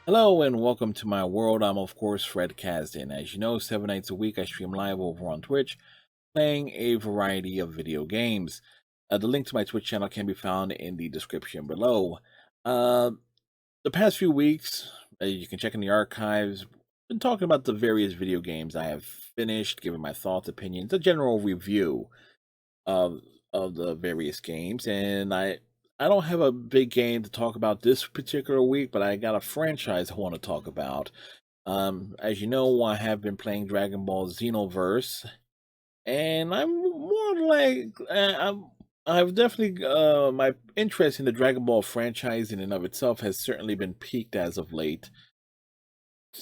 Hello and welcome to my world. I'm of course Fred Kasdan. As you know, 7 nights a week I stream live over on Twitch, playing a variety of video games. The link to my Twitch channel can be found in the description below. Uh, the past few weeks, you can check in the archives. Been talking about the various video games I have finished, giving my thoughts, opinions, a general review of the various games, and I don't have a big game to talk about this particular week, but I got a franchise I want to talk about. As you know, I have been playing Dragon Ball Xenoverse, and I'm more like I've definitely my interest in the Dragon Ball franchise in and of itself has certainly been piqued as of late.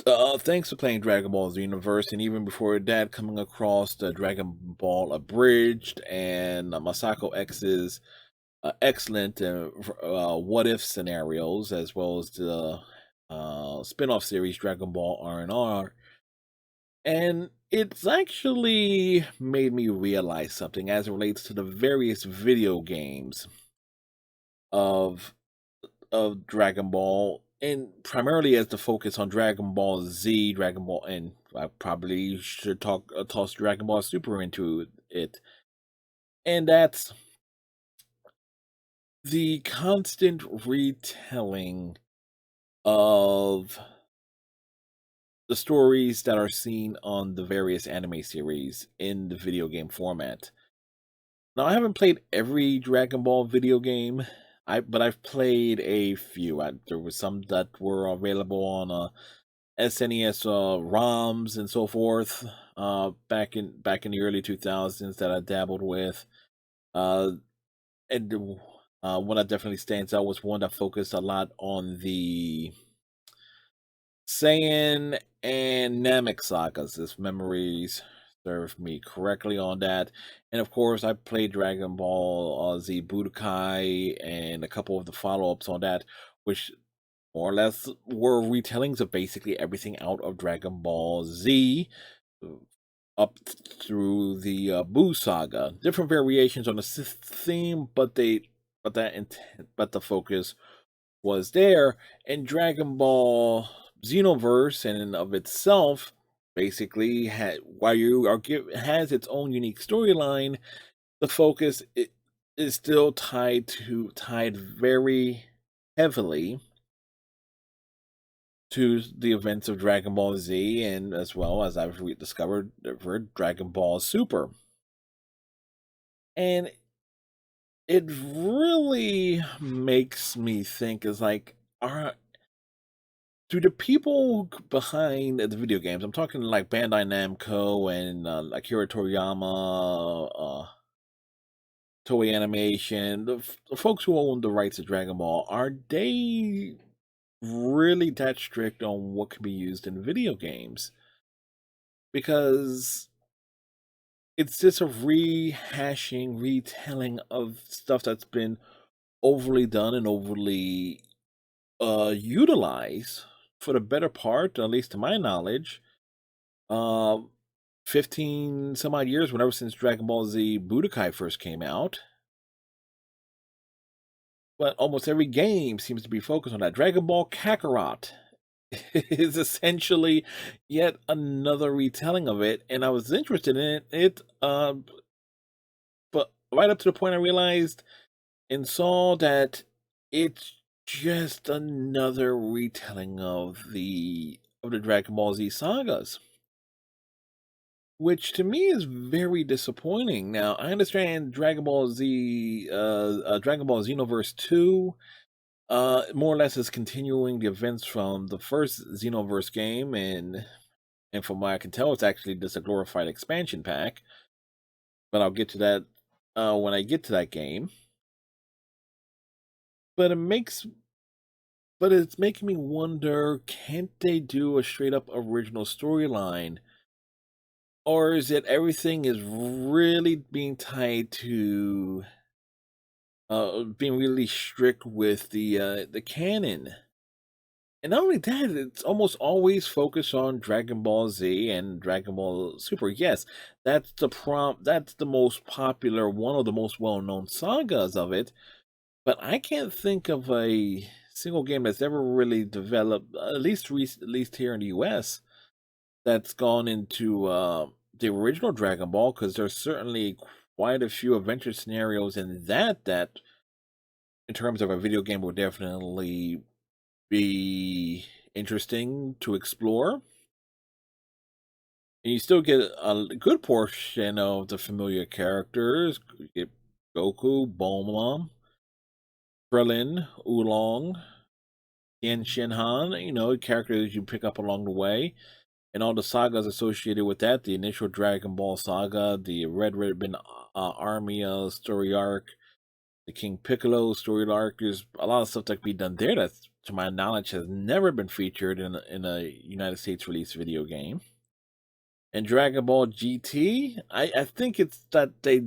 Thanks for playing Dragon Ball Xenoverse, and even before that, coming across the Dragon Ball Abridged and MasakoX's excellent what if scenarios, as well as the spin-off series Dragon Ball R&R. And it's actually made me realize something as it relates to the various video games of Dragon Ball, and primarily as the focus on Dragon Ball Z, Dragon Ball, and I probably should toss Dragon Ball Super into it, and that's the constant retelling of the stories that are seen on the various anime series in the video game format. Now, I haven't played every Dragon Ball video game, but I've played a few. There were some that were available on SNES ROMs and so forth. Back in the early 2000s that I dabbled with. Uh, and one that definitely stands out was one that focused a lot on the Saiyan and Namek sagas, if memories serve me correctly on that. And of course, I played Dragon Ball Z Budokai and a couple of the follow ups on that, which more or less were retellings of basically everything out of Dragon Ball Z uh, up through the Buu saga. Different variations on the theme, but the focus was there. And Dragon Ball Xenoverse, in and of itself, basically while has its own unique storyline, the focus is still tied very heavily to the events of Dragon Ball Z, and as well as I've rediscovered Dragon Ball Super. And it really makes me think is like, are do the people behind the video games, I'm talking like Bandai Namco and Akira Toriyama, Toei Animation, the folks who own the rights to Dragon Ball, are they really that strict on what can be used in video games? Because it's just a rehashing, retelling of stuff that's been overly done and overly utilized for the better part, at least to my knowledge, uh 15 some odd years, whenever since Dragon Ball Z Budokai first came out. But almost every game seems to be focused on that. Dragon Ball Kakarot is essentially yet another retelling of it, and I was interested in it, but right up to the point I realized and saw that it's just another retelling of the Dragon Ball Z sagas, which to me is very disappointing. Now, I understand Dragon Ball Xenoverse 2, more or less is continuing the events from the first Xenoverse game, and from what I can tell, it's actually just a glorified expansion pack. But I'll get to that when I get to that game. But it's making me wonder, can't they do a straight up original storyline? Or is it everything is really being tied to being really strict with the canon? And not only that, it's almost always focused on Dragon Ball Z and Dragon Ball Super. Yes, that's the most popular, one of the most well-known sagas of it. But I can't think of a single game that's ever really developed, at least here in the US, that's gone into the original Dragon Ball, because there's certainly quite a few adventure scenarios in that in terms of a video game would definitely be interesting to explore. And you still get a good portion of the familiar characters. You get Goku, Bulma, Krillin, Oolong, Tien Shinhan, characters you pick up along the way, and all the sagas associated with that, the initial Dragon Ball saga, the Red Ribbon Army story arc, the King Piccolo story arc. There's a lot of stuff that can be done there that, to my knowledge, has never been featured in a United States release video game. And Dragon Ball GT, I think it's that they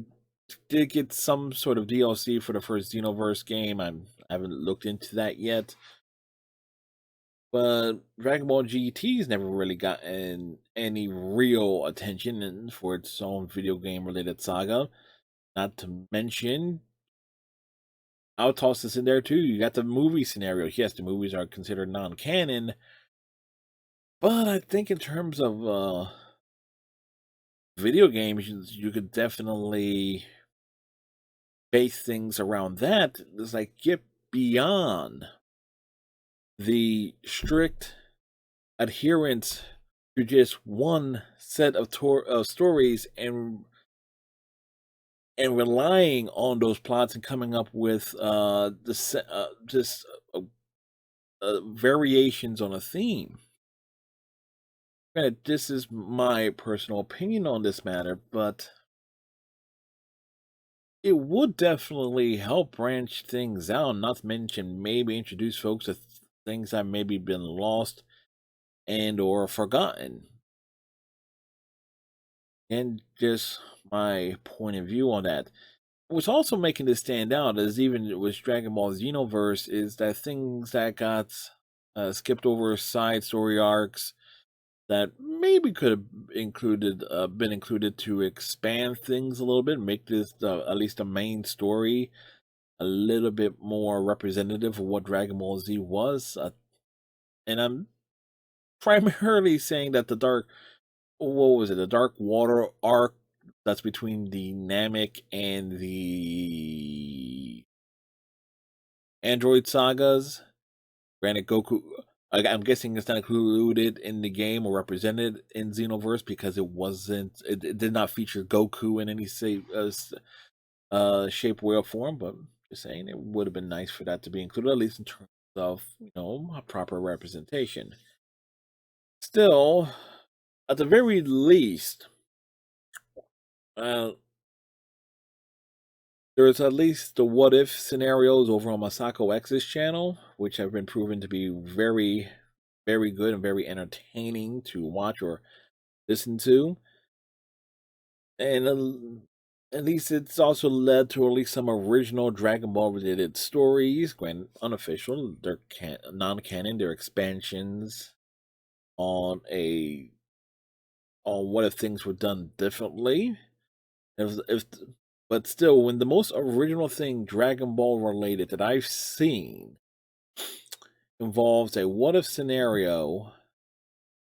did get some sort of DLC for the first Xenoverse game. I haven't looked into that yet. But Dragon Ball GT's never really gotten any real attention for its own video game related saga. Not to mention, I'll toss this in there too. You got the movie scenario. Yes, the movies are considered non-canon, but I think in terms of video games, you could definitely base things around that. It's like get beyond the strict adherence to just one set of stories and relying on those plots and coming up with variations on a theme. Granted, this is my personal opinion on this matter, but it would definitely help branch things out, not to mention maybe introduce folks to things that maybe been lost and or forgotten. And just my point of view on that. What's also making this stand out, as even with Dragon Ball Xenoverse, is that things that got skipped over, side story arcs that maybe could have been included to expand things a little bit, make this at least the main story a little bit more representative of what Dragon Ball Z was. And I'm primarily saying that the Dark Water arc that's between the Namek and the Android sagas. Granted, Goku, I'm guessing it's not included in the game or represented in Xenoverse because it did not feature Goku in any shape, way, or form. But just saying, it would have been nice for that to be included, at least in terms of a proper representation. Still, at the very least, there's at least the what if scenarios over on MasakoX's channel, which have been proven to be very, very good and very entertaining to watch or listen to. And at least it's also led to at least some original Dragon Ball related stories, granted unofficial, they're non-canon, they're expansions on what if things were done differently. But still, when the most original thing Dragon Ball related that I've seen involves a what if scenario,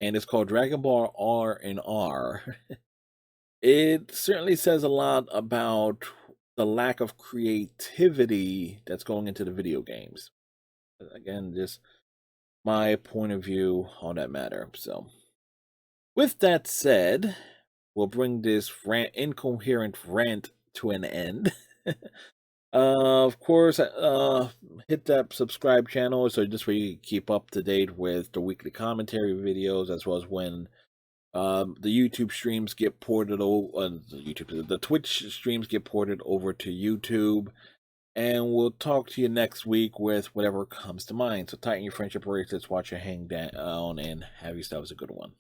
and it's called Dragon Ball R and R, it certainly says a lot about the lack of creativity that's going into the video games. Again, just my point of view on that matter. So, with that said, we'll bring this incoherent rant to an end. Of course, hit that subscribe channel so this way you keep up to date with the weekly commentary videos, as well as when the YouTube streams get ported over. The Twitch streams get ported over to YouTube. And we'll talk to you next week with whatever comes to mind. So tighten your friendship bracelets, watch your hang down, and have yourselves a good one.